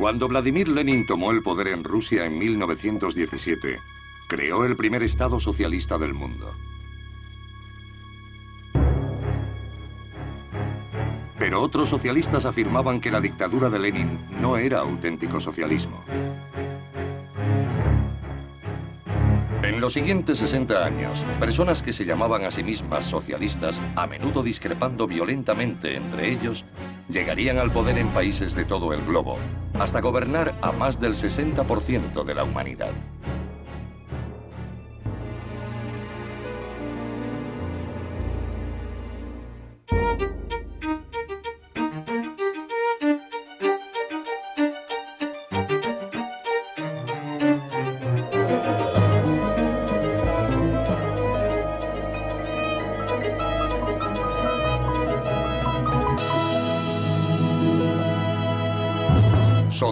Cuando Vladimir Lenin tomó el poder en Rusia en 1917, creó el primer Estado socialista del mundo. Pero otros socialistas afirmaban que la dictadura de Lenin no era auténtico socialismo. En los siguientes 60 años, personas que se llamaban a sí mismas socialistas, a menudo discrepando violentamente entre ellos, llegarían al poder en países de todo el globo, hasta gobernar a más del 60% de la humanidad.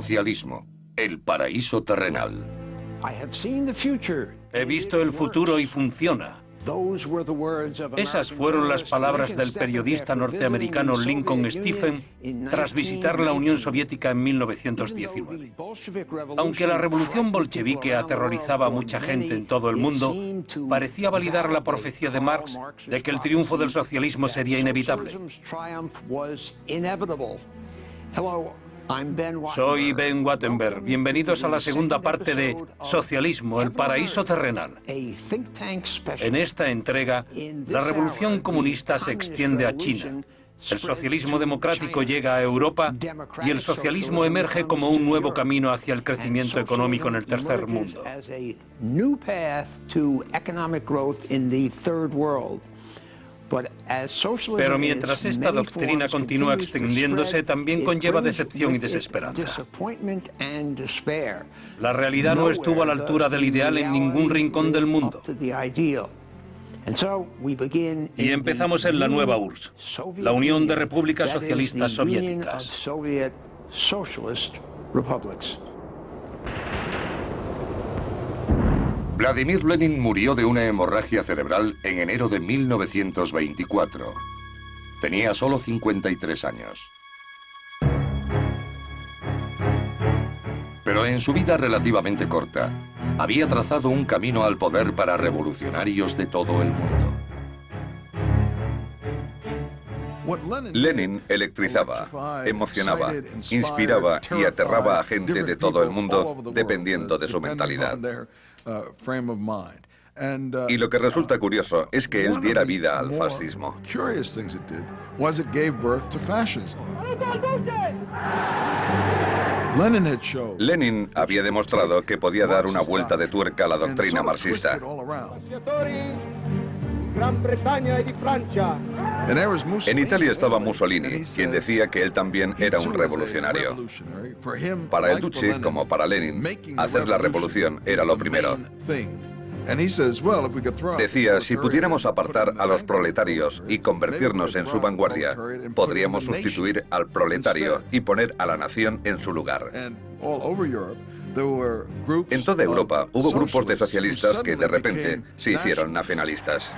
Socialismo, el paraíso terrenal. He visto el futuro y funciona. Esas fueron las palabras del periodista norteamericano Lincoln Stephen tras visitar la Unión Soviética en 1919. Aunque la revolución bolchevique aterrorizaba a mucha gente en todo el mundo, parecía validar la profecía de Marx de que el triunfo del socialismo sería inevitable. Soy Ben Wattenberg. Bienvenidos a la segunda parte de Socialismo, el paraíso terrenal. En esta entrega, la revolución comunista se extiende a China. El socialismo democrático llega a Europa y el socialismo emerge como un nuevo camino hacia el crecimiento económico en el tercer mundo. Pero mientras esta doctrina continúa extendiéndose, también conlleva decepción y desesperanza. La realidad no estuvo a la altura del ideal en ningún rincón del mundo. Y empezamos en la nueva URSS, la Unión de Repúblicas Socialistas Soviéticas. Vladimir Lenin murió de una hemorragia cerebral en enero de 1924. Tenía solo 53 años. Pero en su vida relativamente corta, había trazado un camino al poder para revolucionarios de todo el mundo. Lenin electrizaba, emocionaba, inspiraba y aterraba a gente de todo el mundo dependiendo de su mentalidad. Y lo que resulta curioso es que él diera vida al fascismo. Lenin había demostrado que podía dar una vuelta de tuerca a la doctrina marxista. En Italia estaba Mussolini, quien decía que él también era un revolucionario. Para el Duce, como para Lenin, hacer la revolución era lo primero. Decía, si pudiéramos apartar a los proletarios y convertirnos en su vanguardia, podríamos sustituir al proletario y poner a la nación en su lugar. En toda Europa hubo grupos de socialistas que de repente se hicieron nacionalistas.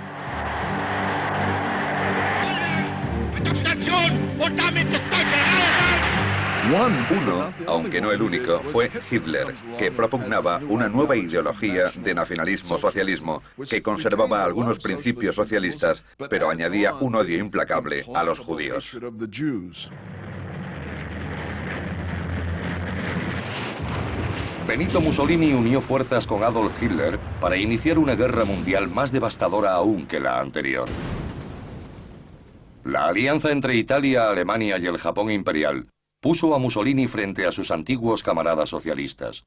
Uno, aunque no el único, fue Hitler, que propugnaba una nueva ideología de nacionalismo-socialismo que conservaba algunos principios socialistas, pero añadía un odio implacable a los judíos. Benito Mussolini unió fuerzas con Adolf Hitler para iniciar una guerra mundial más devastadora aún que la anterior. La alianza entre Italia, Alemania y el Japón imperial puso a Mussolini frente a sus antiguos camaradas socialistas.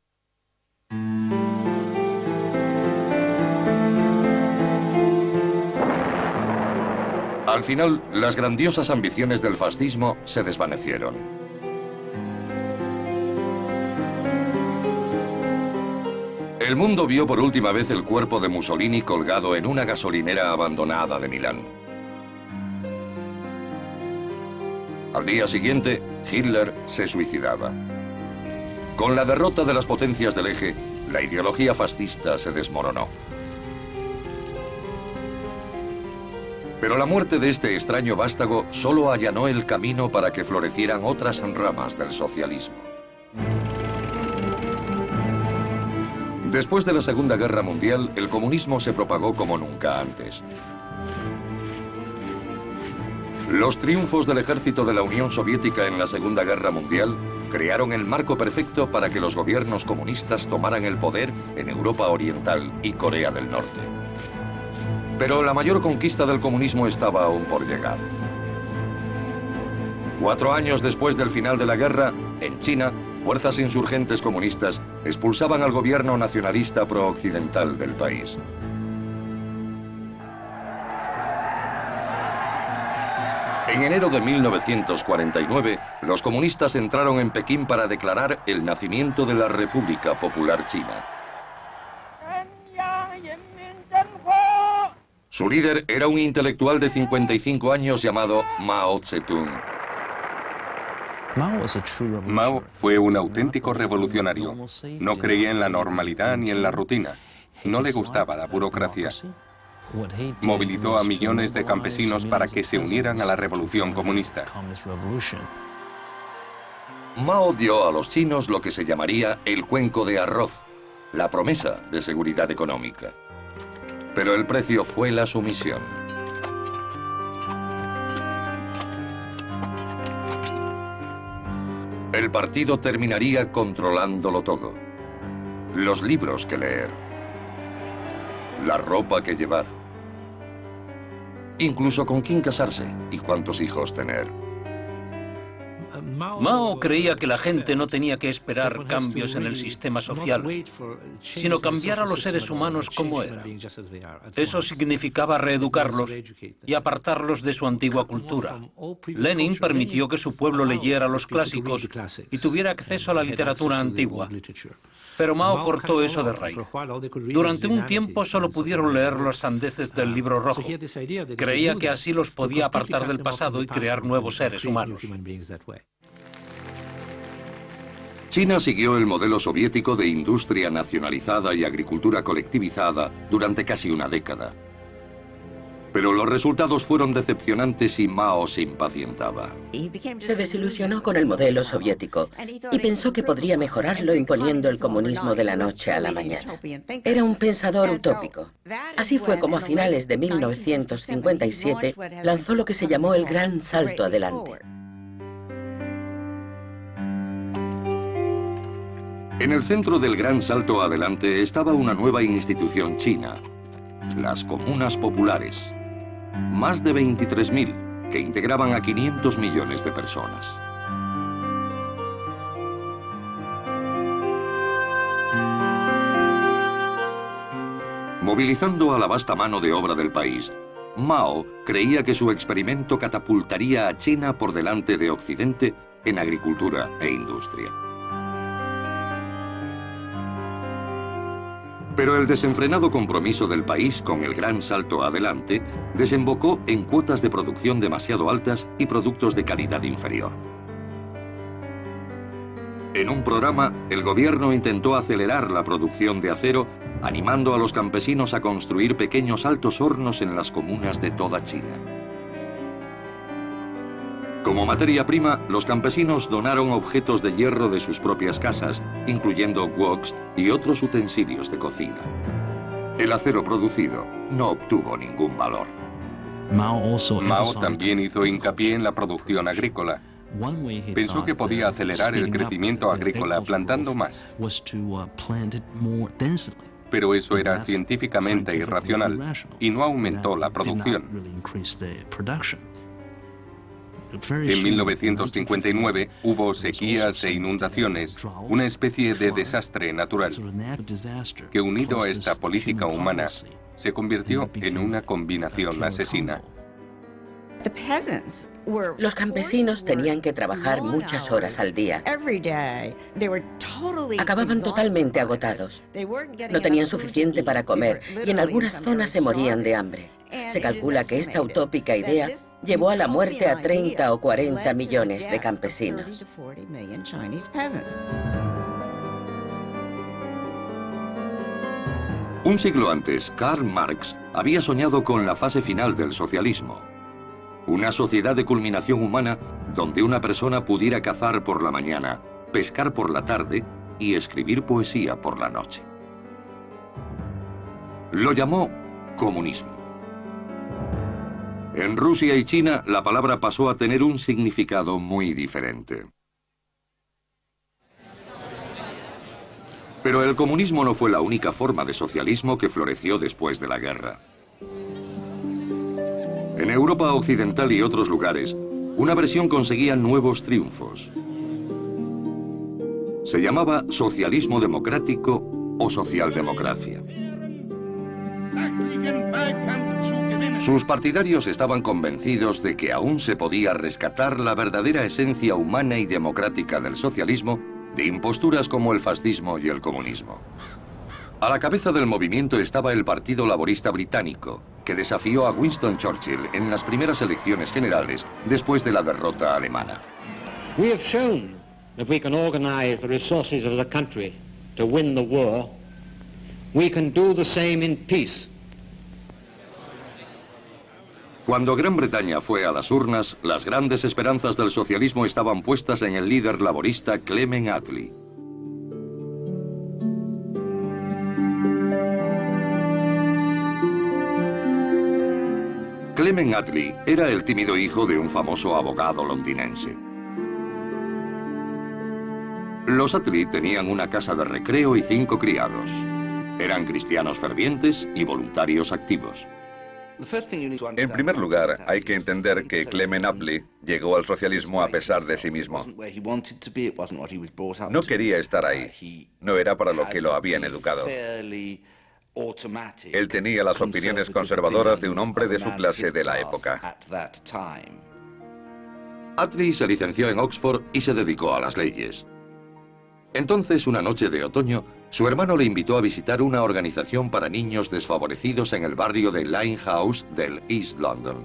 Al final, las grandiosas ambiciones del fascismo se desvanecieron. El mundo vio por última vez el cuerpo de Mussolini colgado en una gasolinera abandonada de Milán. Al día siguiente, Hitler se suicidaba. Con la derrota de las potencias del eje, la ideología fascista se desmoronó. Pero la muerte de este extraño vástago solo allanó el camino para que florecieran otras ramas del socialismo. Después de la Segunda Guerra Mundial, el comunismo se propagó como nunca antes. Los triunfos del ejército de la Unión Soviética en la Segunda Guerra Mundial crearon el marco perfecto para que los gobiernos comunistas tomaran el poder en Europa Oriental y Corea del Norte. Pero la mayor conquista del comunismo estaba aún por llegar. 4 años después del final de la guerra, en China, fuerzas insurgentes comunistas expulsaban al gobierno nacionalista pro-occidental del país. En enero de 1949, los comunistas entraron en Pekín para declarar el nacimiento de la República Popular China. Su líder era un intelectual de 55 años llamado Mao Zedong. Mao fue un auténtico revolucionario. No creía en la normalidad ni en la rutina. No le gustaba la burocracia. Movilizó a millones de campesinos para que se unieran a la revolución comunista. Mao dio a los chinos lo que se llamaría el cuenco de arroz, la promesa de seguridad económica. Pero el precio fue la sumisión. El partido terminaría controlándolo todo. Los libros que leer, la ropa que llevar, incluso con quién casarse y cuántos hijos tener. Mao creía que la gente no tenía que esperar cambios en el sistema social, sino cambiar a los seres humanos como eran. Eso significaba reeducarlos y apartarlos de su antigua cultura. Lenin permitió que su pueblo leyera los clásicos y tuviera acceso a la literatura antigua. Pero Mao cortó eso de raíz. Durante un tiempo solo pudieron leer los sandeces del Libro Rojo. Creía que así los podía apartar del pasado y crear nuevos seres humanos. China siguió el modelo soviético de industria nacionalizada y agricultura colectivizada durante casi una década. Pero los resultados fueron decepcionantes y Mao se impacientaba. Se desilusionó con el modelo soviético y pensó que podría mejorarlo imponiendo el comunismo de la noche a la mañana. Era un pensador utópico. Así fue como a finales de 1957 lanzó lo que se llamó el Gran Salto Adelante. En el centro del Gran Salto Adelante estaba una nueva institución china, las comunas populares. Más de 23.000, que integraban a 500 millones de personas. Movilizando a la vasta mano de obra del país, Mao creía que su experimento catapultaría a China por delante de Occidente en agricultura e industria. Pero el desenfrenado compromiso del país con el Gran Salto Adelante desembocó en cuotas de producción demasiado altas y productos de calidad inferior. En un programa, el gobierno intentó acelerar la producción de acero, animando a los campesinos a construir pequeños altos hornos en las comunas de toda China. Como materia prima, los campesinos donaron objetos de hierro de sus propias casas, incluyendo woks y otros utensilios de cocina. El acero producido no obtuvo ningún valor. Mao también hizo hincapié en la producción agrícola. Pensó que podía acelerar el crecimiento agrícola plantando más. Pero eso era científicamente irracional y no aumentó la producción. En 1959 hubo sequías e inundaciones, una especie de desastre natural, que unido a esta política humana, se convirtió en una combinación asesina. Los campesinos tenían que trabajar muchas horas al día. Acababan totalmente agotados. No tenían suficiente para comer y en algunas zonas se morían de hambre. Se calcula que esta utópica idea llevó a la muerte a 30 o 40 millones de campesinos. Un siglo antes, Karl Marx había soñado con la fase final del socialismo. Una sociedad de culminación humana donde una persona pudiera cazar por la mañana, pescar por la tarde y escribir poesía por la noche. Lo llamó comunismo. En Rusia y China, la palabra pasó a tener un significado muy diferente. Pero el comunismo no fue la única forma de socialismo que floreció después de la guerra. En Europa Occidental y otros lugares, una versión conseguía nuevos triunfos. Se llamaba socialismo democrático o socialdemocracia. Sus partidarios estaban convencidos de que aún se podía rescatar la verdadera esencia humana y democrática del socialismo de imposturas como el fascismo y el comunismo. A la cabeza del movimiento estaba el Partido Laborista Británico, que desafió a Winston Churchill en las primeras elecciones generales después de la derrota alemana. We have shown that we can organize the resources of the country to win the war. We can do the same in peace. Cuando Gran Bretaña fue a las urnas, las grandes esperanzas del socialismo estaban puestas en el líder laborista Clement Attlee. Clement Attlee era el tímido hijo de un famoso abogado londinense. Los Attlee tenían una casa de recreo y 5 criados. Eran cristianos fervientes y voluntarios activos. En primer lugar, hay que entender que Clement Attlee llegó al socialismo a pesar de sí mismo. No quería estar ahí. No era para lo que lo habían educado. Él tenía las opiniones conservadoras de un hombre de su clase de la época. Attlee se licenció en Oxford y se dedicó a las leyes. Entonces, una noche de otoño, su hermano le invitó a visitar una organización para niños desfavorecidos en el barrio de Limehouse del East London.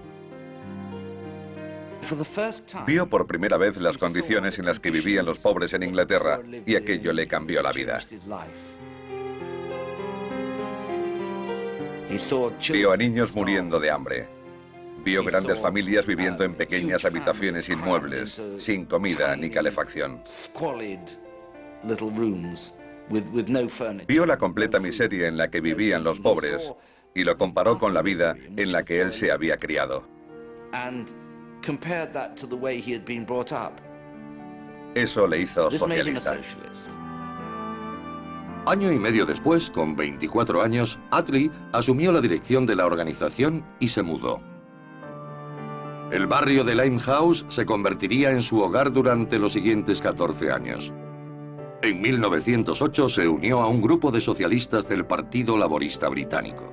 Vio por primera vez las condiciones en las que vivían los pobres en Inglaterra y aquello le cambió la vida. Vio a niños muriendo de hambre. Vio grandes familias viviendo en pequeñas habitaciones sin muebles, sin comida ni calefacción. Vio la completa miseria en la que vivían los pobres y lo comparó con la vida en la que él se había criado. Eso le hizo socialista. Año y medio después, con 24 años, Attlee asumió la dirección de la organización y se mudó. El barrio de Limehouse se convertiría en su hogar durante los siguientes 14 años. En 1908 se unió a un grupo de socialistas del Partido Laborista Británico.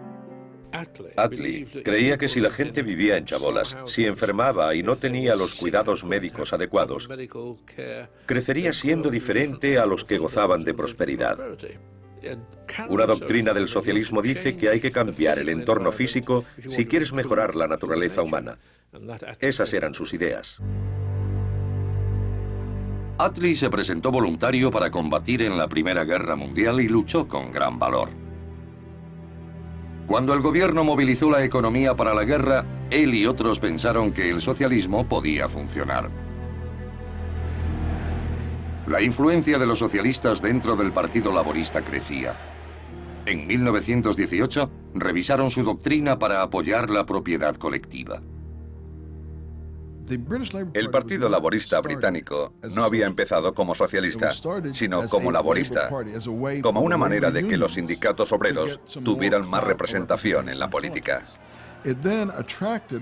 Attlee creía que si la gente vivía en chabolas, si enfermaba y no tenía los cuidados médicos adecuados, crecería siendo diferente a los que gozaban de prosperidad. Una doctrina del socialismo dice que hay que cambiar el entorno físico si quieres mejorar la naturaleza humana. Esas eran sus ideas. Attlee se presentó voluntario para combatir en la Primera Guerra Mundial y luchó con gran valor. Cuando el gobierno movilizó la economía para la guerra, él y otros pensaron que el socialismo podía funcionar. La influencia de los socialistas dentro del Partido Laborista crecía. En 1918, revisaron su doctrina para apoyar la propiedad colectiva. El Partido Laborista Británico no había empezado como socialista, sino como laborista, como una manera de que los sindicatos obreros tuvieran más representación en la política.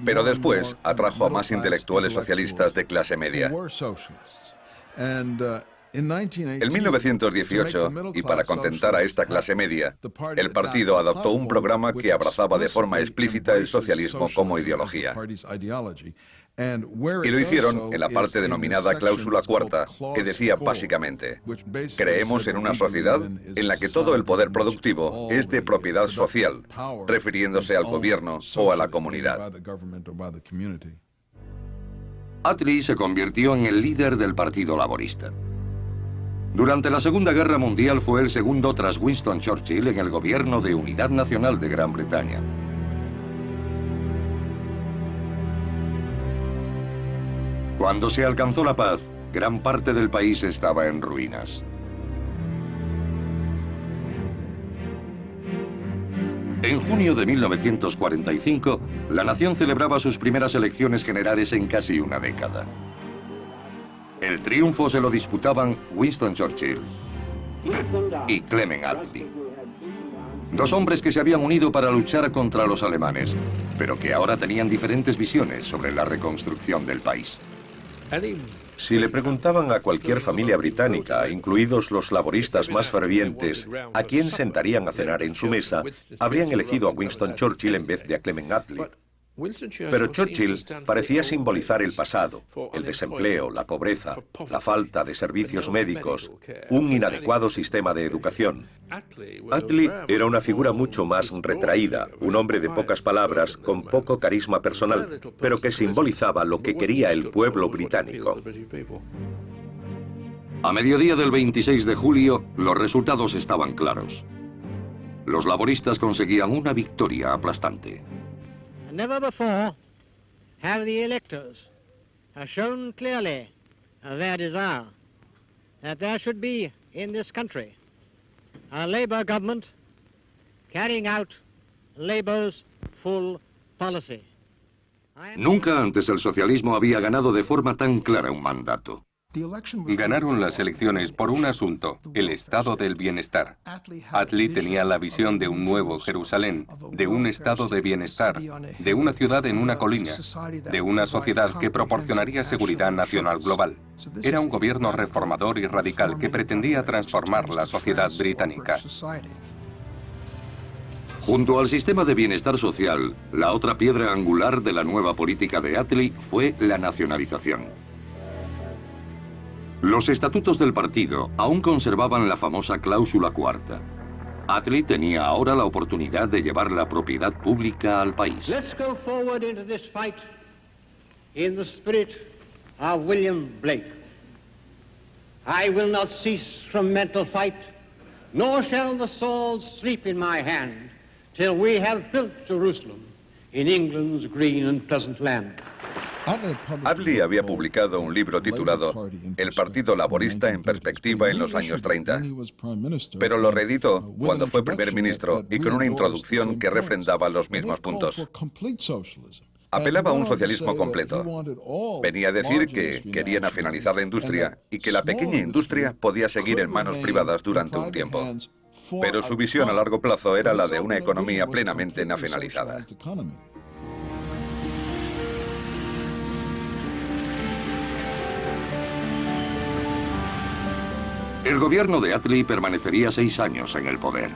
Pero después atrajo a más intelectuales socialistas de clase media. En 1918, y para contentar a esta clase media, el partido adoptó un programa que abrazaba de forma explícita el socialismo como ideología. Y lo hicieron en la parte denominada cláusula cuarta, que decía básicamente: creemos en una sociedad en la que todo el poder productivo es de propiedad social, refiriéndose al gobierno o a la comunidad. Attlee se convirtió en el líder del Partido Laborista. Durante la Segunda Guerra Mundial fue el segundo tras Winston Churchill en el gobierno de unidad nacional de Gran Bretaña. Cuando se alcanzó la paz, gran parte del país estaba en ruinas. En junio de 1945, la nación celebraba sus primeras elecciones generales en casi una década. El triunfo se lo disputaban Winston Churchill y Clement Attlee. Dos hombres que se habían unido para luchar contra los alemanes, pero que ahora tenían diferentes visiones sobre la reconstrucción del país. Si le preguntaban a cualquier familia británica, incluidos los laboristas más fervientes, a quién sentarían a cenar en su mesa, habrían elegido a Winston Churchill en vez de a Clement Attlee. Pero Churchill parecía simbolizar el pasado, el desempleo, la pobreza, la falta de servicios médicos, un inadecuado sistema de educación. Attlee era una figura mucho más retraída, un hombre de pocas palabras, con poco carisma personal, pero que simbolizaba lo que quería el pueblo británico. A mediodía del 26 de julio, los resultados estaban claros. Los laboristas conseguían una victoria aplastante. Never before have the electors shown clearly their desire that there should be in this country a Labour government carrying out Labour's full policy. Nunca antes el socialismo había ganado de forma tan clara un mandato. Ganaron las elecciones por un asunto, el estado del bienestar. Attlee tenía la visión de un nuevo Jerusalén, de un estado de bienestar, de una ciudad en una colina, de una sociedad que proporcionaría seguridad nacional global. Era un gobierno reformador y radical que pretendía transformar la sociedad británica. Junto al sistema de bienestar social, la otra piedra angular de la nueva política de Attlee fue la nacionalización. Los estatutos del partido aún conservaban la famosa cláusula cuarta. Attlee tenía ahora la oportunidad de llevar la propiedad pública al país. Let's go forward into this fight in the spirit of William Blake. I will not cease from mental fight, nor shall the sword sleep in my hand, till we have built Jerusalem in England's green and pleasant land. Attlee había publicado un libro titulado El Partido Laborista en Perspectiva en los años 30, pero lo reeditó cuando fue primer ministro y con una introducción que refrendaba los mismos puntos. Apelaba a un socialismo completo. Venía a decir que quería nacionalizar la industria y que la pequeña industria podía seguir en manos privadas durante un tiempo. Pero su visión a largo plazo era la de una economía plenamente nacionalizada. El gobierno de Attlee permanecería 6 años en el poder.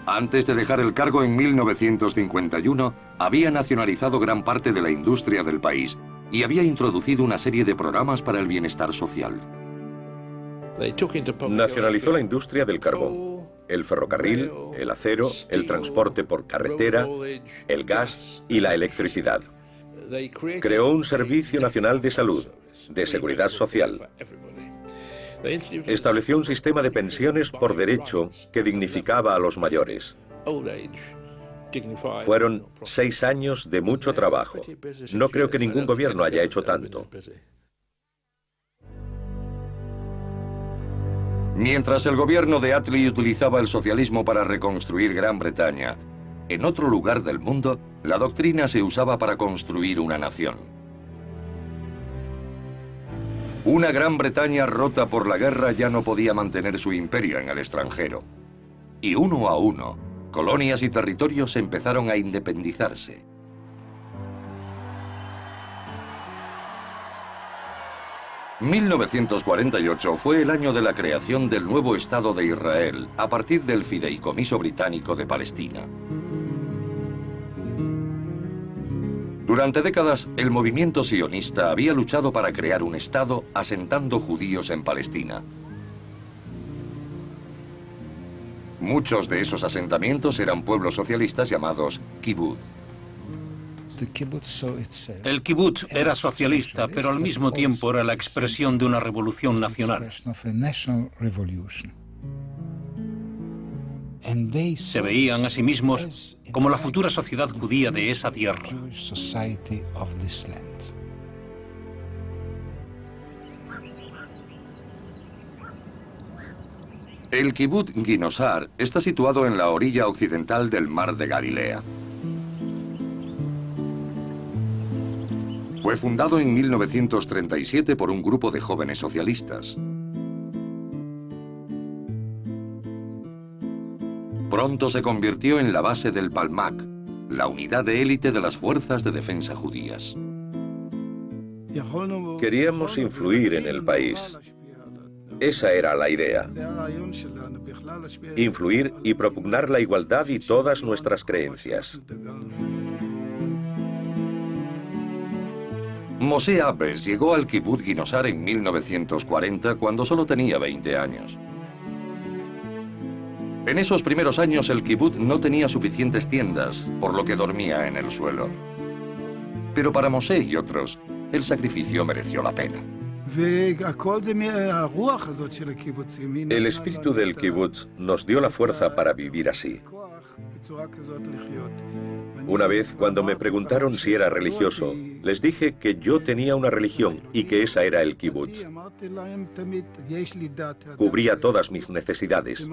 Antes de dejar el cargo en 1951, había nacionalizado gran parte de la industria del país y había introducido una serie de programas para el bienestar social. Nacionalizó la industria del carbón, el ferrocarril, el acero, el transporte por carretera, el gas y la electricidad. Creó un Servicio Nacional de Salud, de Seguridad Social. Estableció un sistema de pensiones por derecho que dignificaba a los mayores. Fueron 6 años de mucho trabajo. No creo que ningún gobierno haya hecho tanto. Mientras el gobierno de Attlee utilizaba el socialismo para reconstruir Gran Bretaña, en otro lugar del mundo, la doctrina se usaba para construir una nación. Una Gran Bretaña rota por la guerra ya no podía mantener su imperio en el extranjero. Y uno a uno, colonias y territorios empezaron a independizarse. ...1948 fue el año de la creación del nuevo Estado de Israel... ...a partir del Fideicomiso Británico de Palestina. Durante décadas, el movimiento sionista había luchado para crear un Estado asentando judíos en Palestina. Muchos de esos asentamientos eran pueblos socialistas llamados kibbutz. El kibutz era socialista, pero al mismo tiempo era la expresión de una revolución nacional. Se veían a sí mismos como la futura sociedad judía de esa tierra. El Kibbutz Ginosar está situado en la orilla occidental del mar de Galilea. Fue fundado en 1937 por un grupo de jóvenes socialistas. Pronto se convirtió en la base del Palmach, la unidad de élite de las fuerzas de defensa judías. Queríamos influir en el país. Esa era la idea. Influir y propugnar la igualdad y todas nuestras creencias. Moshe Abbes llegó al Kibbutz Ginosar en 1940 cuando solo tenía 20 años. En esos primeros años el kibbutz no tenía suficientes tiendas, por lo que dormía en el suelo. Pero para Moshe y otros, el sacrificio mereció la pena. El espíritu del kibbutz nos dio la fuerza para vivir así. Una vez, cuando me preguntaron si era religioso, les dije que yo tenía una religión y que esa era el kibbutz. Cubría todas mis necesidades.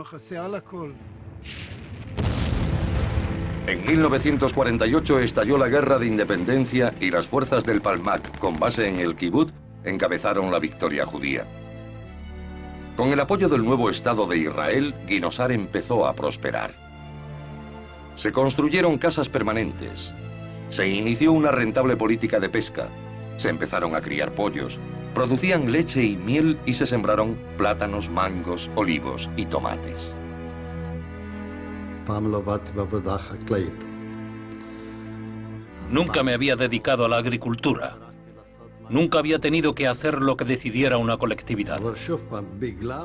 En 1948 estalló la Guerra de Independencia y las fuerzas del Palmach, con base en el kibbutz, encabezaron la victoria judía. Con el apoyo del nuevo Estado de Israel, Ginosar empezó a prosperar. Se construyeron casas permanentes. Se inició una rentable política de pesca. Se empezaron a criar pollos. Producían leche y miel y se sembraron plátanos, mangos, olivos y tomates. Nunca me había dedicado a la agricultura. Nunca había tenido que hacer lo que decidiera una colectividad.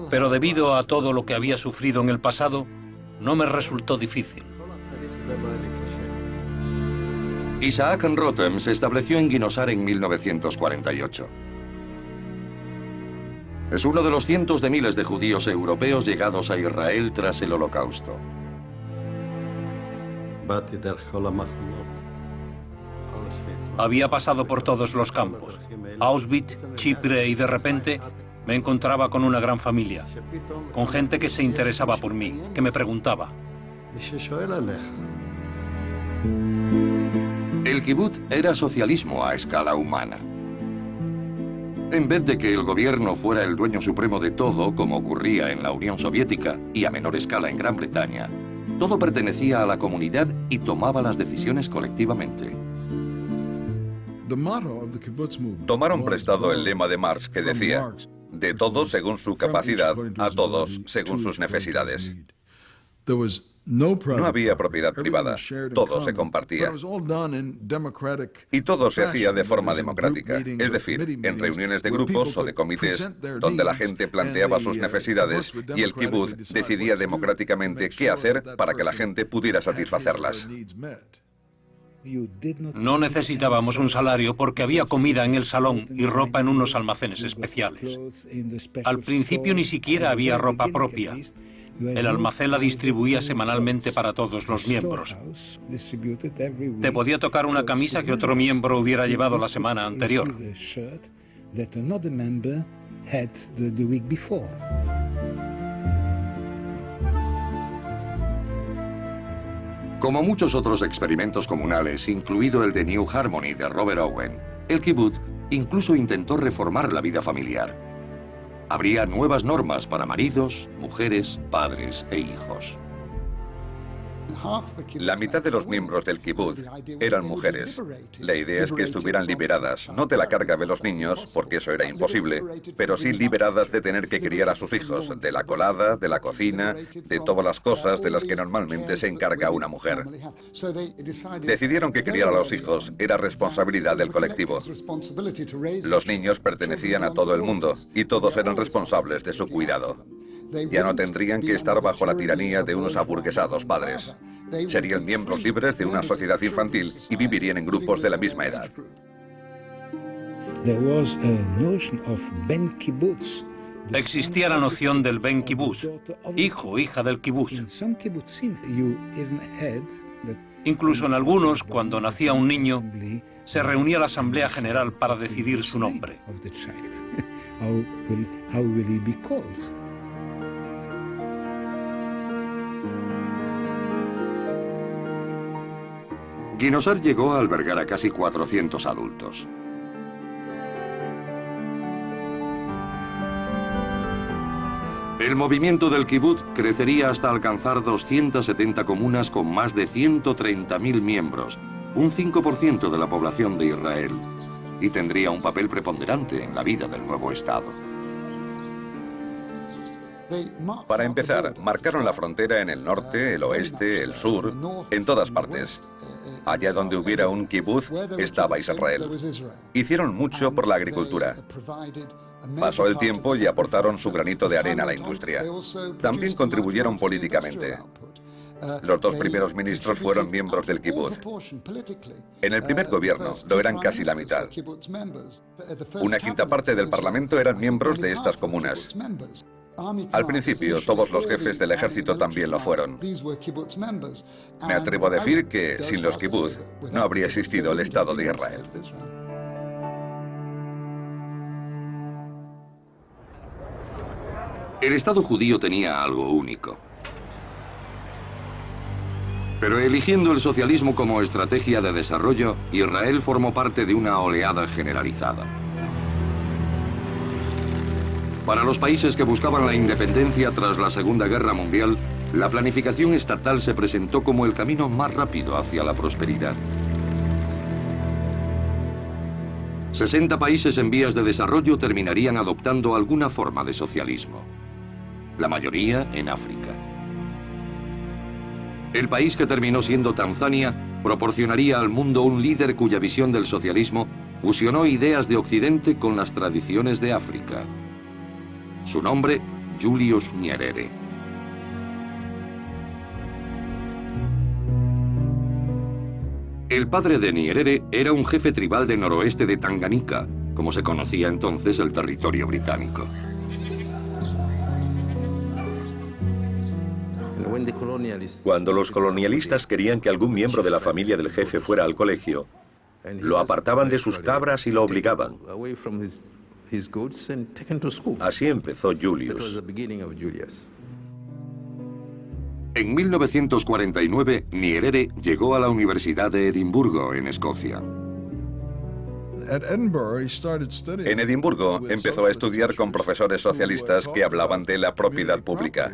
Pero debido a todo lo que había sufrido en el pasado, no me resultó difícil. Isaac Rotem se estableció en Ginosar en 1948. Es uno de los cientos de miles de judíos europeos llegados a Israel tras el Holocausto. Había pasado por todos los campos, Auschwitz, Chipre, y de repente me encontraba con una gran familia, con gente que se interesaba por mí, que me preguntaba. El kibbutz era socialismo a escala humana. En vez de que el gobierno fuera el dueño supremo de todo, como ocurría en la Unión Soviética y a menor escala en Gran Bretaña, todo pertenecía a la comunidad y tomaba las decisiones colectivamente. Tomaron prestado el lema de Marx que decía: de todos según su capacidad, a todos según sus necesidades. No había propiedad privada, todo se compartía. Y todo se hacía de forma democrática, es decir, en reuniones de grupos o de comités, donde la gente planteaba sus necesidades y el kibbutz decidía democráticamente qué hacer para que la gente pudiera satisfacerlas. No necesitábamos un salario porque había comida en el salón y ropa en unos almacenes especiales. Al principio ni siquiera había ropa propia. El almacén la distribuía semanalmente para todos los miembros. Te podía tocar una camisa que otro miembro hubiera llevado la semana anterior. Como muchos otros experimentos comunales, incluido el de New Harmony de Robert Owen, el kibbutz incluso intentó reformar la vida familiar. Habría nuevas normas para maridos, mujeres, padres e hijos. La mitad de los miembros del kibbutz eran mujeres. La idea es que estuvieran liberadas, no de la carga de los niños, porque eso era imposible, pero sí liberadas de tener que criar a sus hijos, de la colada, de la cocina, de todas las cosas de las que normalmente se encarga una mujer. Decidieron que criar a los hijos era responsabilidad del colectivo. Los niños pertenecían a todo el mundo y todos eran responsables de su cuidado. Ya no tendrían que estar bajo la tiranía de unos aburguesados padres. Serían miembros libres de una sociedad infantil y vivirían en grupos de la misma edad. Existía la noción del Ben Kibbutz, hijo o hija del kibbutz. Incluso en algunos, cuando nacía un niño, se reunía la Asamblea General para decidir su nombre. Guinosar llegó a albergar a casi 400 adultos. El movimiento del kibutz crecería hasta alcanzar 270 comunas con más de 130.000 miembros, un 5% de la población de Israel, y tendría un papel preponderante en la vida del nuevo Estado. Para empezar, marcaron la frontera en el norte, el oeste, el sur, en todas partes. Allá donde hubiera un kibutz, estaba Israel. Hicieron mucho por la agricultura. Pasó el tiempo y aportaron su granito de arena a la industria. También contribuyeron políticamente. Los dos primeros ministros fueron miembros del kibutz. En el primer gobierno lo eran casi la mitad. Una quinta parte del parlamento eran miembros de estas comunas. Al principio, todos los jefes del ejército también lo fueron. Me atrevo a decir que, sin los kibutz, no habría existido el Estado de Israel. El Estado judío tenía algo único. Pero eligiendo el socialismo como estrategia de desarrollo, Israel formó parte de una oleada generalizada. Para los países que buscaban la independencia tras la Segunda Guerra Mundial, la planificación estatal se presentó como el camino más rápido hacia la prosperidad. 60 países en vías de desarrollo terminarían adoptando alguna forma de socialismo. La mayoría en África. El país que terminó siendo Tanzania proporcionaría al mundo un líder cuya visión del socialismo fusionó ideas de Occidente con las tradiciones de África. Su nombre, Julius Nyerere. El padre de Nyerere era un jefe tribal de noroeste de Tanganica, como se conocía entonces el territorio británico. Cuando los colonialistas querían que algún miembro de la familia del jefe fuera al colegio, lo apartaban de sus cabras y lo obligaban. Así empezó Julius. En 1949, Nyerere llegó a la Universidad de Edimburgo, en Escocia. En Edimburgo empezó a estudiar con profesores socialistas que hablaban de la propiedad pública.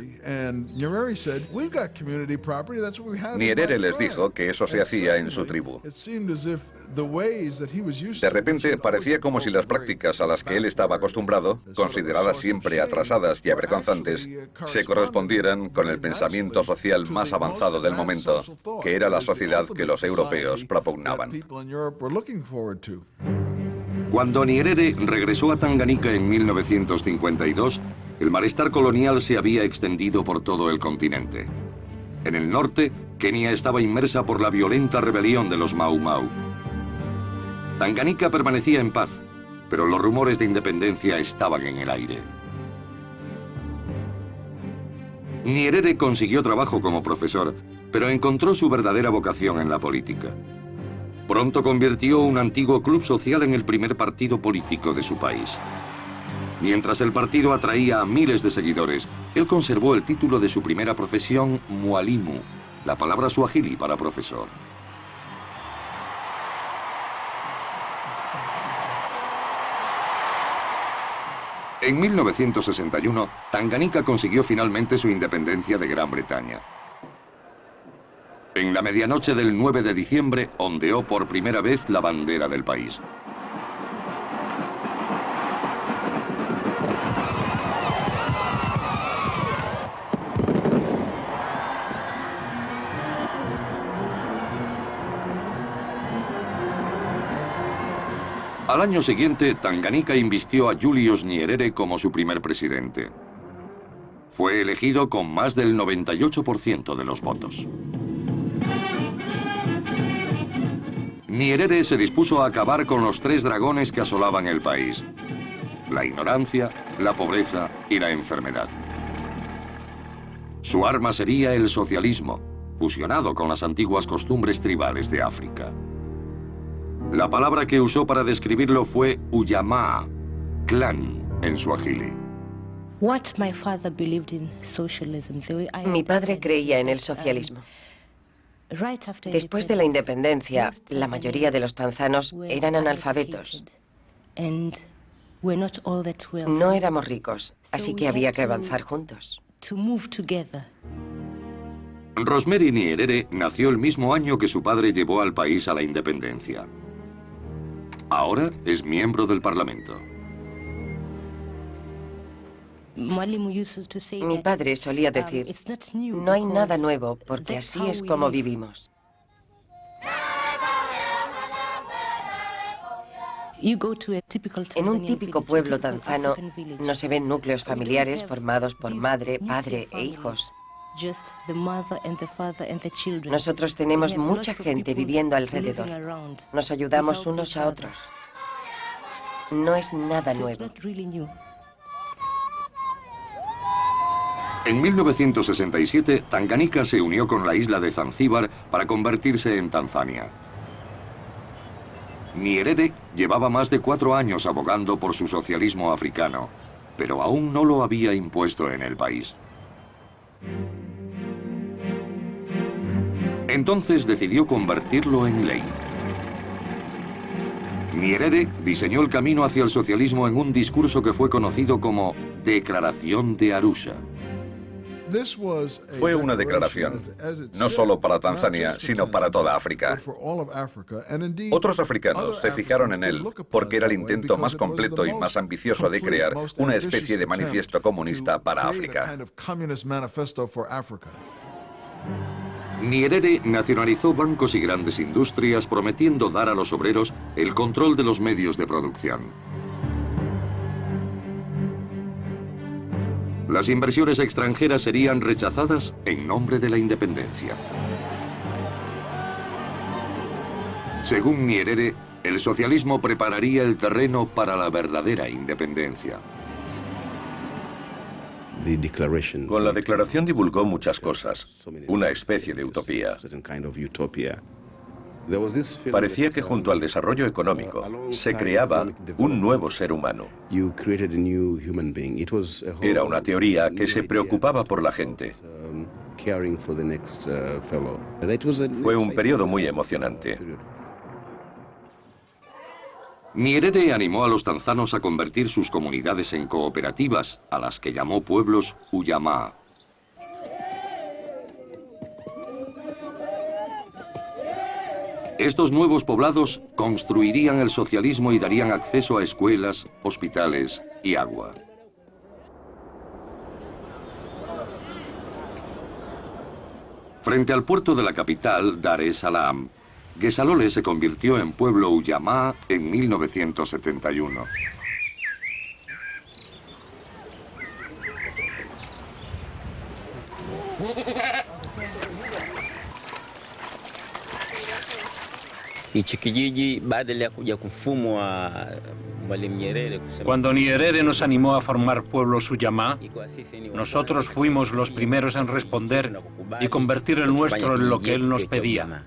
Nyerere les dijo que eso se hacía en su tribu. De repente parecía como si las prácticas a las que él estaba acostumbrado, consideradas siempre atrasadas y avergonzantes, se correspondieran con el pensamiento social más avanzado del momento, que era la sociedad que los europeos propugnaban. Cuando Nyerere regresó a Tanganica en 1952, el malestar colonial se había extendido por todo el continente. En el norte, Kenia estaba inmersa por la violenta rebelión de los Mau Mau. Tanganica permanecía en paz, pero los rumores de independencia estaban en el aire. Nyerere consiguió trabajo como profesor, pero encontró su verdadera vocación en la política. Pronto convirtió un antiguo club social en el primer partido político de su país. Mientras el partido atraía a miles de seguidores, él conservó el título de su primera profesión, mwalimu, la palabra suajili para profesor. En 1961, Tanganica consiguió finalmente su independencia de Gran Bretaña. En la medianoche del 9 de diciembre, ondeó por primera vez la bandera del país. Al año siguiente, Tanganica invistió a Julius Nyerere como su primer presidente. Fue elegido con más del 98% de los votos. Nyerere se dispuso a acabar con los tres dragones que asolaban el país: la ignorancia, la pobreza y la enfermedad. Su arma sería el socialismo, fusionado con las antiguas costumbres tribales de África. La palabra que usó para describirlo fue ujamaa, clan en suajili. Mi padre creía en el socialismo. Después de la independencia, la mayoría de los tanzanos eran analfabetos. No éramos ricos, así que había que avanzar juntos. Rosemary Nyerere nació el mismo año que su padre llevó al país a la independencia. Ahora es miembro del Parlamento. Mi padre solía decir, no hay nada nuevo, porque así es como vivimos. En un típico pueblo tanzano no se ven núcleos familiares formados por madre, padre e hijos. Nosotros tenemos mucha gente viviendo alrededor. Nos ayudamos unos a otros. No es nada nuevo. En 1967, Tanganyika se unió con la isla de Zanzíbar para convertirse en Tanzania. Nyerere llevaba más de 4 años abogando por su socialismo africano, pero aún no lo había impuesto en el país. Entonces decidió convertirlo en ley. Nyerere diseñó el camino hacia el socialismo en un discurso que fue conocido como Declaración de Arusha. Fue una declaración, no solo para Tanzania, sino para toda África. Otros africanos se fijaron en él porque era el intento más completo y más ambicioso de crear una especie de manifiesto comunista para África. Nyerere nacionalizó bancos y grandes industrias, prometiendo dar a los obreros el control de los medios de producción. Las inversiones extranjeras serían rechazadas en nombre de la independencia. Según Nyerere, el socialismo prepararía el terreno para la verdadera independencia. Con la declaración divulgó muchas cosas, una especie de utopía. Parecía que junto al desarrollo económico se creaba un nuevo ser humano. Era una teoría que se preocupaba por la gente. Fue un periodo muy emocionante. Nyerere animó a los tanzanos a convertir sus comunidades en cooperativas, a las que llamó pueblos Ujamaa. Estos nuevos poblados construirían el socialismo y darían acceso a escuelas, hospitales y agua. Frente al puerto de la capital, Dar es Salaam, Gesalole se convirtió en pueblo Ujamaa en 1971. Cuando Nyerere nos animó a formar pueblos Ujamaa, nosotros fuimos los primeros en responder y convertir el nuestro en lo que él nos pedía.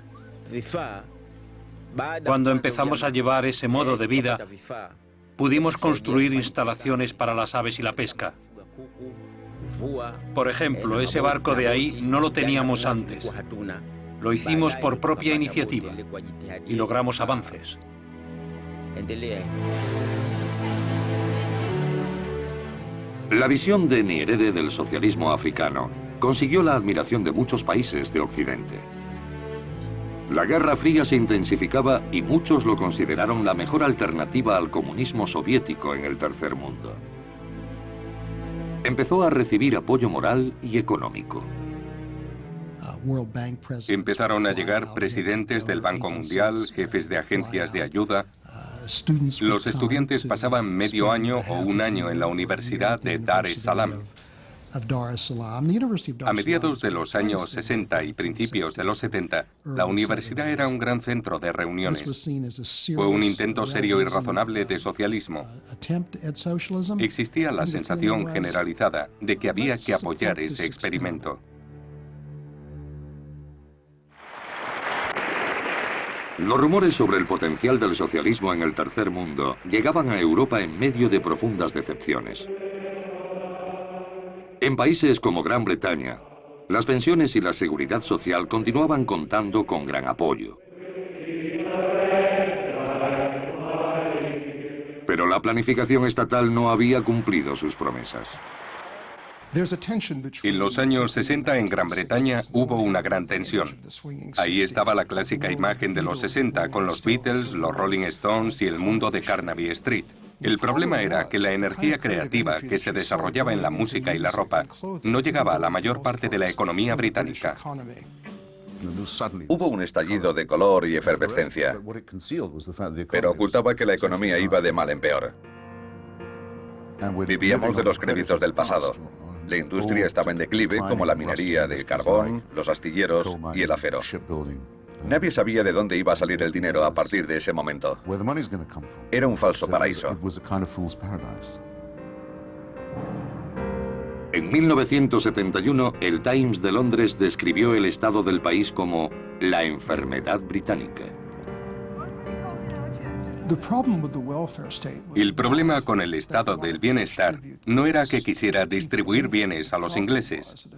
Cuando empezamos a llevar ese modo de vida, pudimos construir instalaciones para las aves y la pesca. Por ejemplo, ese barco de ahí no lo teníamos antes. Lo hicimos por propia iniciativa y logramos avances. La visión de Nyerere del socialismo africano consiguió la admiración de muchos países de Occidente. La Guerra Fría se intensificaba y muchos lo consideraron la mejor alternativa al comunismo soviético en el tercer mundo. Empezó a recibir apoyo moral y económico. Empezaron a llegar presidentes del Banco Mundial, jefes de agencias de ayuda. Los estudiantes pasaban medio año o un año en la Universidad de Dar es Salaam. A mediados de los años 60 y principios de los 70, la universidad era un gran centro de reuniones. Fue un intento serio y razonable de socialismo. Existía la sensación generalizada de que había que apoyar ese experimento. Los rumores sobre el potencial del socialismo en el tercer mundo llegaban a Europa en medio de profundas decepciones. En países como Gran Bretaña, Las pensiones y la seguridad social continuaban contando con gran apoyo. Pero la planificación estatal no había cumplido sus promesas. En los años 60 en Gran Bretaña hubo una gran tensión. Ahí estaba la clásica imagen de los 60 con los Beatles, los Rolling Stones y el mundo de Carnaby Street. El problema era que la energía creativa que se desarrollaba en la música y la ropa no llegaba a la mayor parte de la economía británica. Hubo un estallido de color y efervescencia, pero ocultaba que la economía iba de mal en peor. Vivíamos de los créditos del pasado. La industria estaba en declive, como la minería de carbón, los astilleros y el acero. Nadie sabía de dónde iba a salir el dinero a partir de ese momento. Era un falso paraíso. En 1971, el Times de Londres describió el estado del país como la enfermedad británica. El problema con el estado del bienestar no era que quisiera distribuir bienes a los ingleses.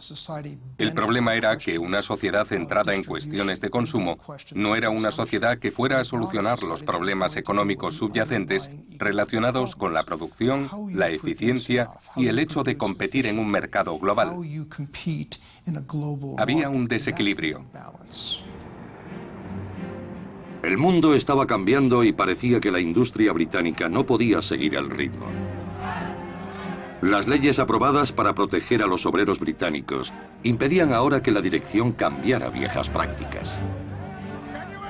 El problema era que una sociedad centrada en cuestiones de consumo no era una sociedad que fuera a solucionar los problemas económicos subyacentes relacionados con la producción, la eficiencia y el hecho de competir en un mercado global. Había un desequilibrio. El mundo estaba cambiando y parecía que la industria británica no podía seguir el ritmo. Las leyes aprobadas para proteger a los obreros británicos impedían ahora que la dirección cambiara viejas prácticas.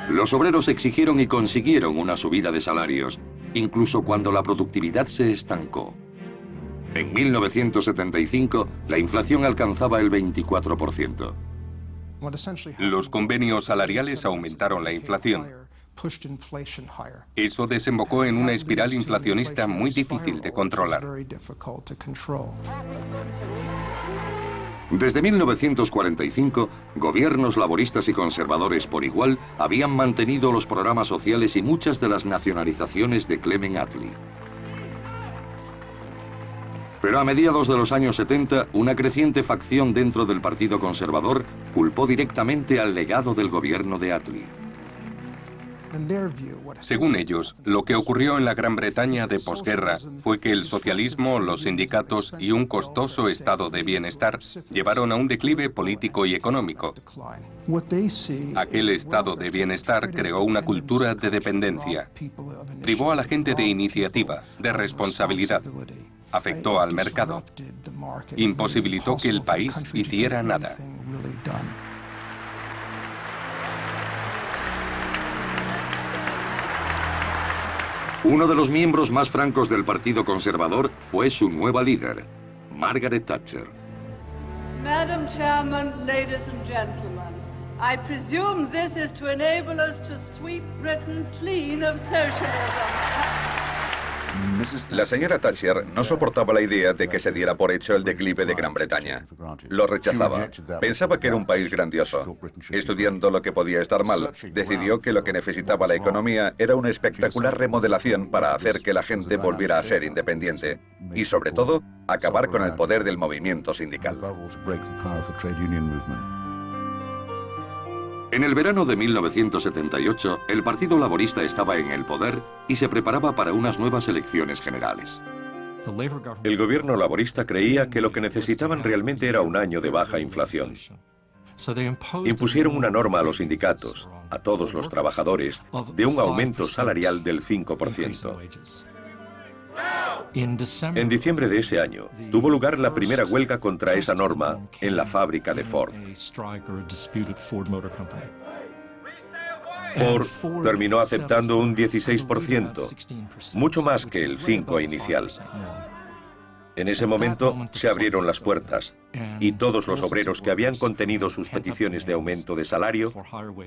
Los obreros exigieron y consiguieron una subida de salarios, incluso cuando la productividad se estancó. En 1975, la inflación alcanzaba el 24%. Los convenios salariales aumentaron la inflación. Eso desembocó en una espiral inflacionista muy difícil de controlar. Desde 1945, gobiernos laboristas y conservadores por igual habían mantenido los programas sociales y muchas de las nacionalizaciones de Clement Attlee. Pero a mediados de los años 70, una creciente facción dentro del Partido Conservador culpó directamente al legado del gobierno de Attlee. Según ellos, lo que ocurrió en la Gran Bretaña de posguerra fue que el socialismo, los sindicatos y un costoso estado de bienestar llevaron a un declive político y económico. Aquel estado de bienestar creó una cultura de dependencia, privó a la gente de iniciativa, de responsabilidad, afectó al mercado, imposibilitó que el país hiciera nada. Uno de los miembros más francos del Partido Conservador fue su nueva líder, Margaret Thatcher. Madam Chairman, ladies and gentlemen, I presume this is to enable us to sweep Britain clean of socialism. La señora Thatcher no soportaba la idea de que se diera por hecho el declive de Gran Bretaña. Lo rechazaba. Pensaba que era un país grandioso. Estudiando lo que podía estar mal, decidió que lo que necesitaba la economía era una espectacular remodelación para hacer que la gente volviera a ser independiente. Y sobre todo, acabar con el poder del movimiento sindical. En el verano de 1978, el Partido Laborista estaba en el poder y se preparaba para unas nuevas elecciones generales. El gobierno laborista creía que lo que necesitaban realmente era un año de baja inflación. Impusieron una norma a los sindicatos, a todos los trabajadores, de un aumento salarial del 5%. En diciembre de ese año, tuvo lugar la primera huelga contra esa norma en la fábrica de Ford. Ford terminó aceptando un 16%, mucho más que el 5% inicial. En ese momento se abrieron las puertas y todos los obreros que habían contenido sus peticiones de aumento de salario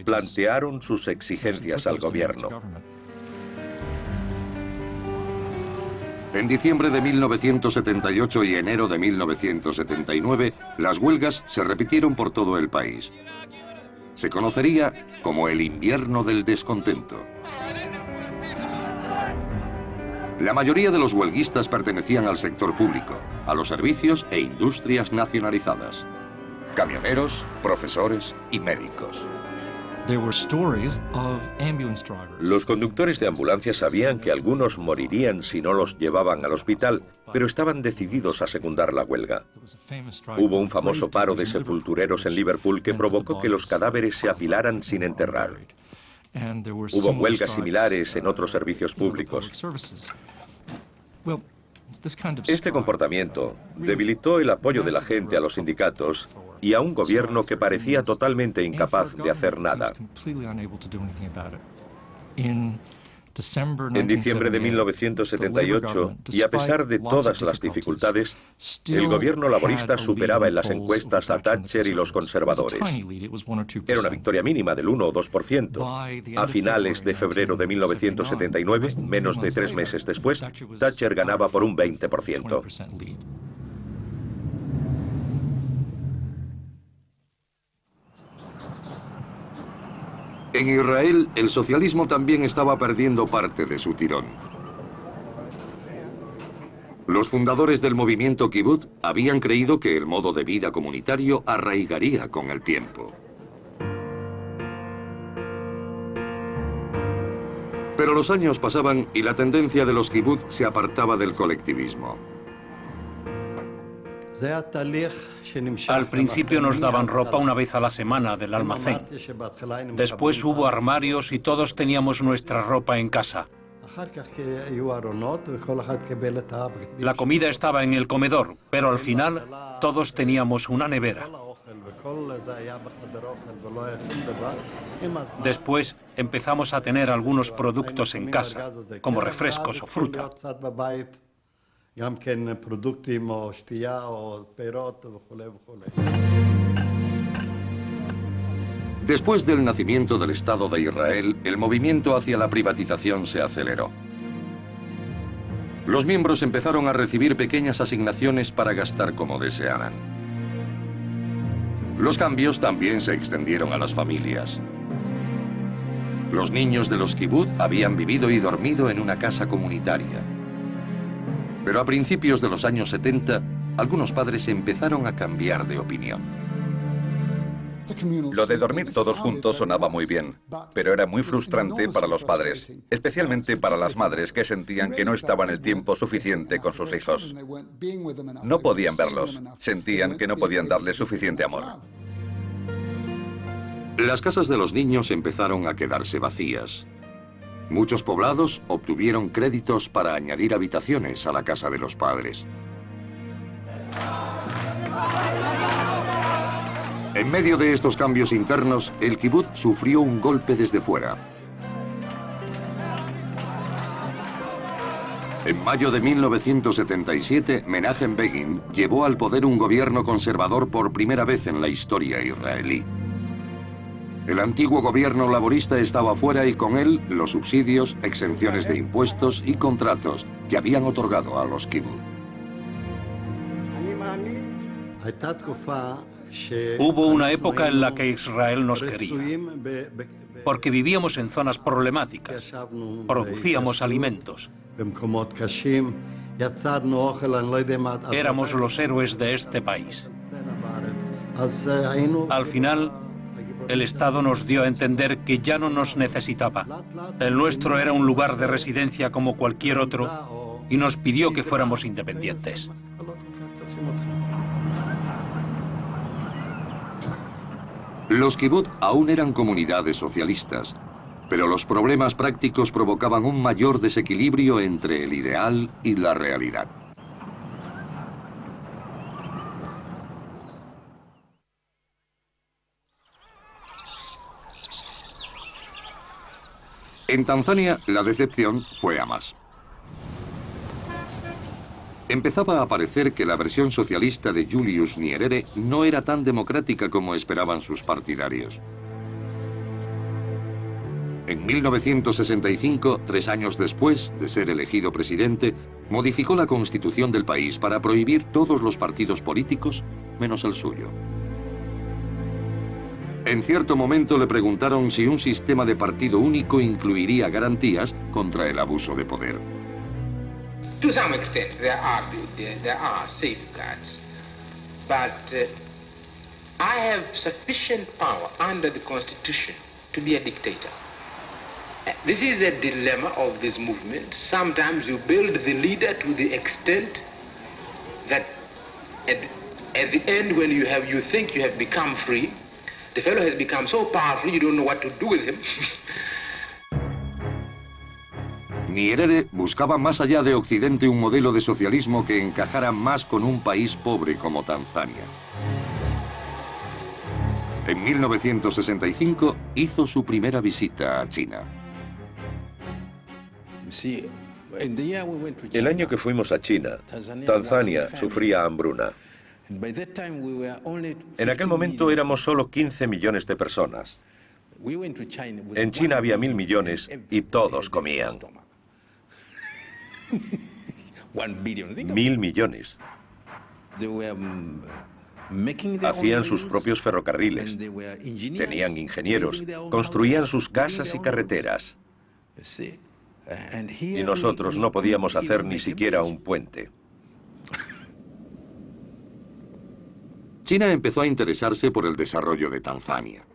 plantearon sus exigencias al gobierno. En diciembre de 1978 y enero de 1979, las huelgas se repitieron por todo el país. Se conocería como el invierno del descontento. La mayoría de los huelguistas pertenecían al sector público, a los servicios e industrias nacionalizadas. camioneros, profesores y médicos. Los conductores de ambulancias sabían que algunos morirían si no los llevaban al hospital, pero estaban decididos a secundar la huelga. Hubo un famoso paro de sepultureros en Liverpool que provocó que los cadáveres se apilaran sin enterrar. Hubo huelgas similares en otros servicios públicos. Este comportamiento debilitó el apoyo de la gente a los sindicatos y a un gobierno que parecía totalmente incapaz de hacer nada. En diciembre de 1978, y a pesar de todas las dificultades, el gobierno laborista superaba en las encuestas a Thatcher y los conservadores. Era una victoria mínima del 1 o 2%. A finales de febrero de 1979, menos de 3 meses después, Thatcher ganaba por un 20%. En Israel, el socialismo también estaba perdiendo parte de su tirón. Los fundadores del movimiento Kibbutz habían creído que el modo de vida comunitario arraigaría con el tiempo. Pero los años pasaban y la tendencia de los Kibbutz se apartaba del colectivismo. Al principio nos daban ropa una vez a la semana del almacén. Después hubo armarios y todos teníamos nuestra ropa en casa. La comida estaba en el comedor, pero al final todos teníamos una nevera. Después empezamos a tener algunos productos en casa, como refrescos o fruta. Después del nacimiento del Estado de Israel, el movimiento hacia la privatización se aceleró. Los miembros empezaron a recibir pequeñas asignaciones para gastar como desearan. Los cambios también se extendieron a las familias. Los niños de los kibbutz habían vivido y dormido en una casa comunitaria. Pero a principios de los años 70, algunos padres empezaron a cambiar de opinión. Lo de dormir todos juntos sonaba muy bien, pero era muy frustrante para los padres, especialmente para las madres que sentían que no estaban el tiempo suficiente con sus hijos. No podían verlos, sentían que no podían darles suficiente amor. Las casas de los niños empezaron a quedarse vacías. Muchos poblados obtuvieron créditos para añadir habitaciones a la casa de los padres. En medio de estos cambios internos, el kibbutz sufrió un golpe desde fuera. En mayo de 1977, Menachem Begin llevó al poder un gobierno conservador por primera vez en la historia israelí. El antiguo gobierno laborista estaba fuera y con él los subsidios, exenciones de impuestos y contratos que habían otorgado a los kibbutz. Hubo una época en la que Israel nos quería, porque vivíamos en zonas problemáticas, producíamos alimentos. Éramos los héroes de este país. Al final, el Estado nos dio a entender que ya no nos necesitaba. El nuestro era un lugar de residencia como cualquier otro y nos pidió que fuéramos independientes. Los kibbutz aún eran comunidades socialistas, pero los problemas prácticos provocaban un mayor desequilibrio entre el ideal y la realidad. En Tanzania, la decepción fue a más. Empezaba a parecer que la versión socialista de Julius Nyerere no era tan democrática como esperaban sus partidarios. En 1965, 3 años después de ser elegido presidente, modificó la constitución del país para prohibir todos los partidos políticos, menos el suyo. En cierto momento le preguntaron si un sistema de partido único incluiría garantías contra el abuso de poder. To some extent there are safeguards, but I have sufficient power under the Constitution to be a dictator. This is a dilemma of this movement. Sometimes you build the leader to the extent that at the end, when you think you have become free, the fellow has become so powerful you don't know what to do with him. Nyerere buscaba más allá de Occidente un modelo de socialismo que encajara más con un país pobre como Tanzania. En 1965 hizo su primera visita a China. El año que fuimos a China, Tanzania sufría hambruna. En aquel momento éramos solo 15 millones de personas. En China había 1.000 millones y todos comían. 1.000 millones. Hacían sus propios ferrocarriles, tenían ingenieros, construían sus casas y carreteras. Y nosotros no podíamos hacer ni siquiera un puente. China empezó a interesarse por el desarrollo de Tanzania.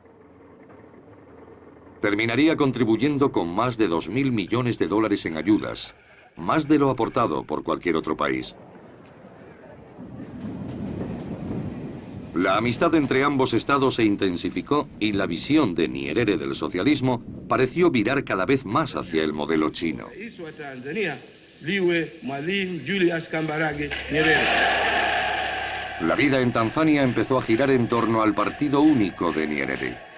Terminaría contribuyendo con más de 2.000 millones de dólares en ayudas, más de lo aportado por cualquier otro país. La amistad entre ambos estados se intensificó y la visión de Nyerere del socialismo pareció virar cada vez más hacia el modelo chino. La vida en Tanzania empezó a girar en torno al partido único de Nyerere.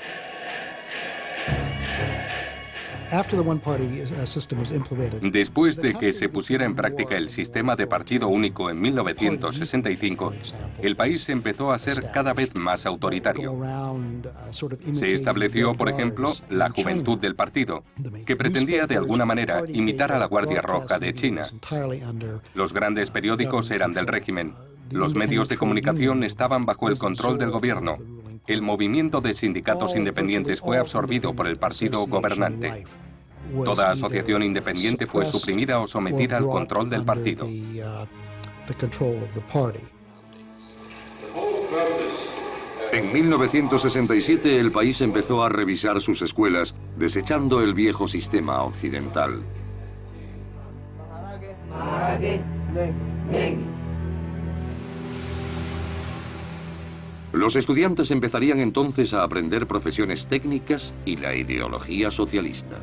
Después de que se pusiera en práctica el sistema de partido único en 1965, el país empezó a ser cada vez más autoritario. Se estableció, por ejemplo, la Juventud del Partido, que pretendía de alguna manera imitar a la Guardia Roja de China. Los grandes periódicos eran del régimen. Los medios de comunicación estaban bajo el control del gobierno. El movimiento de sindicatos independientes fue absorbido por el partido gobernante. Toda asociación independiente fue suprimida o sometida al control del partido. En 1967 el país empezó a revisar sus escuelas, desechando el viejo sistema occidental. Los estudiantes empezarían entonces a aprender profesiones técnicas y la ideología socialista.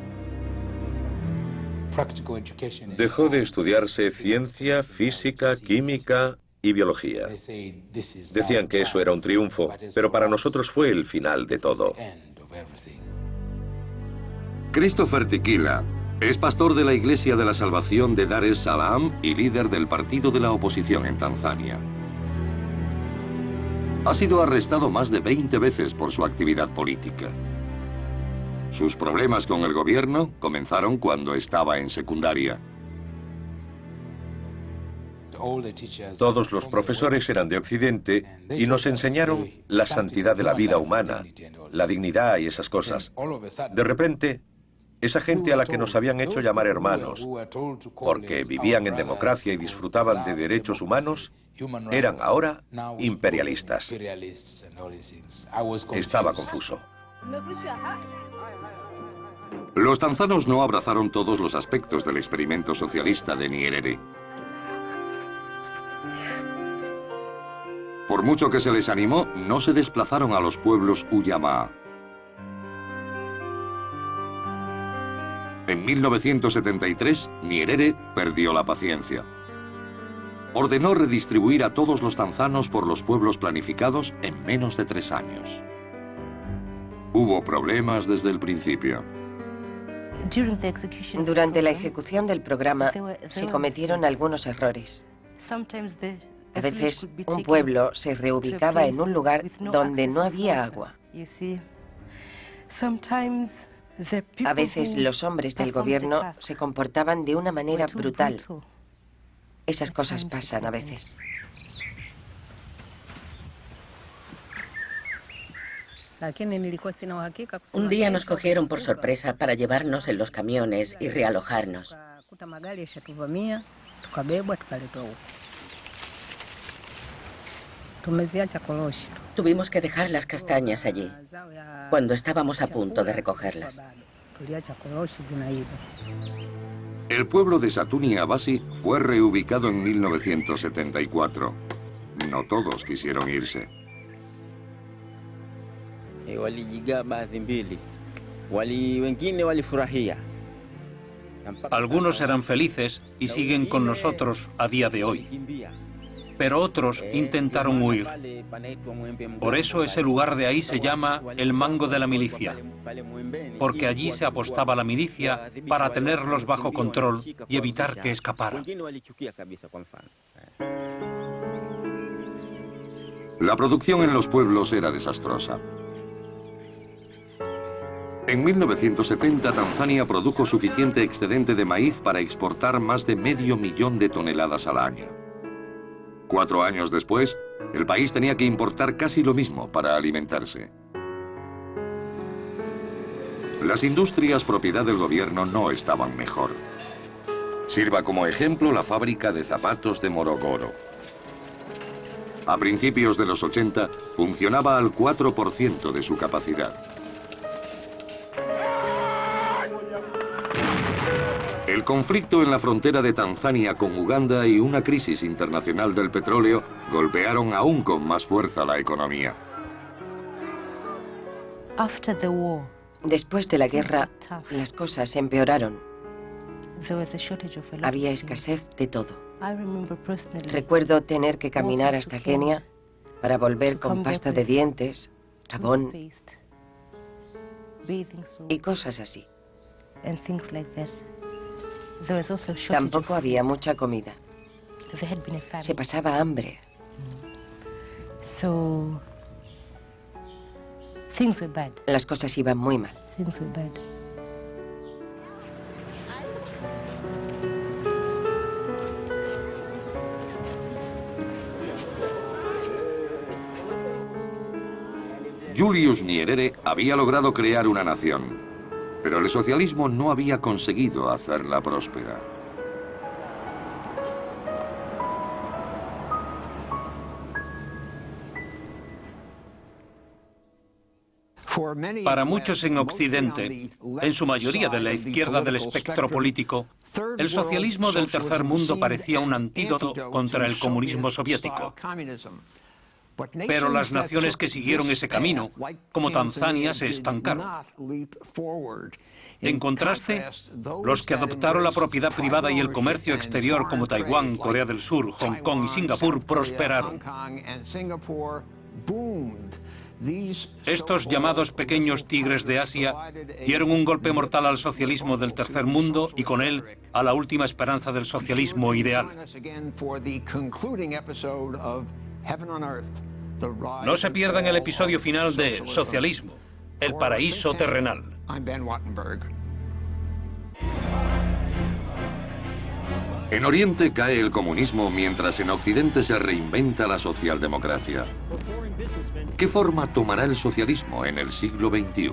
Dejó de estudiarse ciencia, física, química y biología. Decían que eso era un triunfo, pero para nosotros fue el final de todo. Christopher Tikila es pastor de la Iglesia de la Salvación de Dar es Salaam y líder del partido de la oposición en Tanzania. Ha sido arrestado más de 20 veces por su actividad política. Sus problemas con el gobierno comenzaron cuando estaba en secundaria. Todos los profesores eran de Occidente y nos enseñaron la santidad de la vida humana, la dignidad y esas cosas. De repente, esa gente a la que nos habían hecho llamar hermanos, porque vivían en democracia y disfrutaban de derechos humanos, eran ahora imperialistas. Estaba confuso. Los tanzanos no abrazaron todos los aspectos del experimento socialista de Nyerere. Por mucho que se les animó, no se desplazaron a los pueblos Ujamaa. En 1973, Nyerere perdió la paciencia. Ordenó redistribuir a todos los tanzanos por los pueblos planificados en menos de 3 años. Hubo problemas desde el principio. Durante la ejecución del programa se cometieron algunos errores. A veces un pueblo se reubicaba en un lugar donde no había agua. A veces los hombres del gobierno se comportaban de una manera brutal. Esas cosas pasan a veces. Un día nos cogieron por sorpresa para llevarnos en los camiones y realojarnos. Tuvimos que dejar las castañas allí, cuando estábamos a punto de recogerlas. El pueblo de Satuni Abasi fue reubicado en 1974. No todos quisieron irse. Algunos eran felices y siguen con nosotros a día de hoy, pero otros intentaron huir. Por eso ese lugar de ahí se llama el Mango de la Milicia, porque allí se apostaba la milicia para tenerlos bajo control y evitar que escaparan. La producción en los pueblos era desastrosa. En 1970, Tanzania produjo suficiente excedente de maíz para exportar más de 500.000 de toneladas al año. 4 años después, el país tenía que importar casi lo mismo para alimentarse. Las industrias propiedad del gobierno no estaban mejor. Sirva como ejemplo la fábrica de zapatos de Morogoro. A principios de los 80, funcionaba al 4% de su capacidad. El conflicto en la frontera de Tanzania con Uganda y una crisis internacional del petróleo golpearon aún con más fuerza la economía. Después de la guerra, las cosas empeoraron. Había escasez de todo. Recuerdo tener que caminar hasta Kenia para volver con pasta de dientes, jabón y cosas así. Tampoco había mucha comida. Se pasaba hambre. Las cosas iban muy mal. Julius Nyerere había logrado crear una nación, pero el socialismo no había conseguido hacerla próspera. Para muchos en Occidente, en su mayoría de la izquierda del espectro político, el socialismo del tercer mundo parecía un antídoto contra el comunismo soviético. Pero las naciones que siguieron ese camino, como Tanzania, se estancaron. En contraste, los que adoptaron la propiedad privada y el comercio exterior, como Taiwán, Corea del Sur, Hong Kong y Singapur, prosperaron. Estos llamados pequeños tigres de Asia dieron un golpe mortal al socialismo del tercer mundo y con él a la última esperanza del socialismo ideal. No se pierdan el episodio final de Socialismo, el paraíso terrenal. En Oriente cae el comunismo mientras en Occidente se reinventa la socialdemocracia. ¿Qué forma tomará el socialismo en el siglo XXI?